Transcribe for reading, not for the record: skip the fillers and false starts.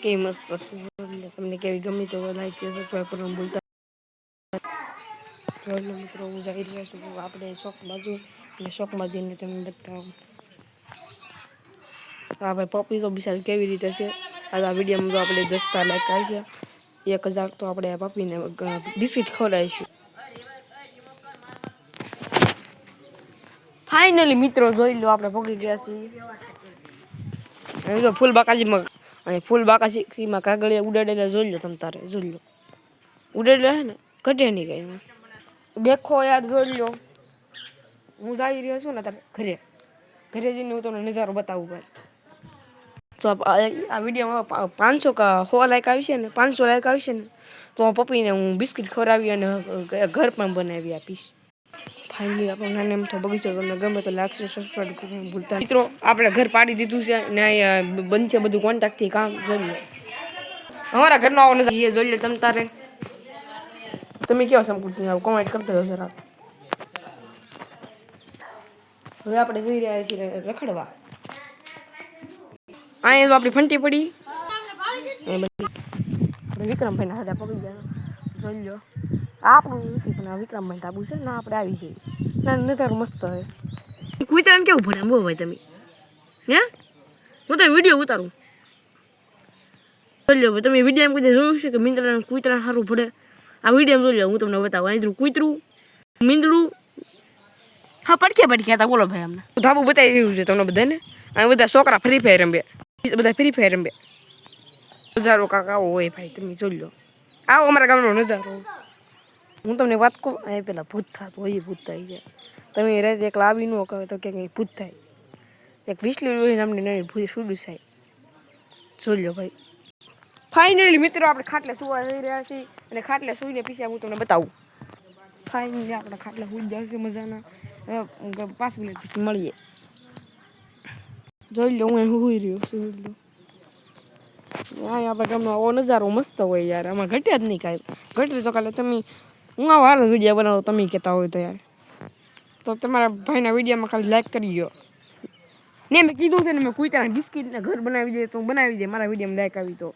કે મસ્ત તમને કેવી ગમી તો લાઈક સબસ્ક્રાઇબ કરવાનું ભૂલતા મિત્રો હું જઈ રહ્યો છું આપણે શોપ બાજુ અને શોપમાં જઈને તમને બતાવું. હા ભાઈ પપ્પી તો બિચારી કેવી રીતે છે આ વિડીયોમાં તો આપણે 10 લાઈક આવી છે 1000 તો આપણે પપ્પીને બિસ્કિટ ખવડાવીશું. ફાઇનલી મિત્રો જોઈ લો આપણે પહોંચી ગયા છીએ ફૂલ બાકાજીમાં અને ફૂલ બાકાજીમાં કાગળિયા ઉડાડેલા જોઈ લો તમ તારે જોઈ લો ઉડાડેલા હે ને ઘટે નહીં કઈ એમાં દેખો યાર જોઈ લો હું જઈ રહ્યો છું ને તારે ઘરે જઈને હું તમને નજારો બતાવું ભાઈ. તો આ વિડીયોમાં 500 લાઈક આવશે ને 500 લાઈક આવશે ને તો પપ્પીને હું બિસ્કિટ ખવડાવી અને ઘર પણ બનાવી આપીશ. ફાઇનલી આપણો નાનો એમ તો બગીચો તમને ગમે તો લાઈક સબસ્ક્રાઇબ કરવાનું ભૂલતા મિત્રો આપણે ઘર પાડી દીધું છે ને બંધ છે બધું કોન્ટેક્ટથી કામ જોઈએ અમારા ઘરનો આવો નજારો જોઈ લે તમ તારે તમે કેવા સંપૂર્ણ આવો કોમેન્ટ કરતા જરા. હવે આપણે જઈ રહ્યા છીએ રખડવા. અહીંયા તો આપણી ફંટી પડી વિક્રમભાઈ ના હાથે પકડી ગયા જોઈ લો આપણું નથી પણ વિક્રમભાઈ ટાબુ છે ને આપણે આવી જઈએ ના નજારો મસ્ત હોય. કૂતરાને કેવું ભણે બહુ ભાઈ તમે હે હું તો વિડીયો ઉતારું જોઈ લો તમે વિડીયો કોઈ જોયું છે કે મીંદડાને કૂતરા સારું ભળે આ વિડીયો જોઈ લો હું તમને બતાવું અહીં કૂતરું મીંદડું હા પડખ્યા હતા બોલો ભાઈ અમને ધાબુ બતાવી રહ્યું છે તમને બધાને આ બધા છોકરા ફ્રી ફાયર રમે બધા ફ્રી ફાયર રમે નજારો કાંક આવો હોય ભાઈ તમે જોઈ લો આવો અમારા ગામનો નજારો. હું તમને વાત કહું અહીં પેલા ભૂત થતું હોય ભૂત થાય જાય તમે રાતે એકલા આવી ન કહો તો કે કંઈ ભૂત થાય એક વિસલી હોય નામની નવી ભૂત સુડું થાય જોઈ લો ભાઈ. ફાઇનલી મિત્રો આપણે ખાટલે સુવા જઈ રહ્યા છીએ અને ખાટલે સુઈને પછી હું તમને બતાવું. ફાઇનલી આપણે ખાટલે સુઈ જાય છે મજાના 5 મિનિટ પછી મળીએ. જોઈ લો હું સુઈ રહ્યો જોઈ લો આપણે ગામનો આવો નજારો મસ્ત હોય યાર આમાં ઘટ્યા જ નહીં કાંઈ ઘટે તો કાલે તમે હું આવો હારો વિડીયો બનાવો તમે કહેતા હોય તો યાર તો તમારા ભાઈના વિડીયોમાં ખાલી લાઈક કરી દો ને મેં કીધું છે ને મેં કૂતરાને બિસ્કિટને ઘર બનાવી દે તો હું બનાવી દે મારા વિડીયોમાં લાઈક આવી તો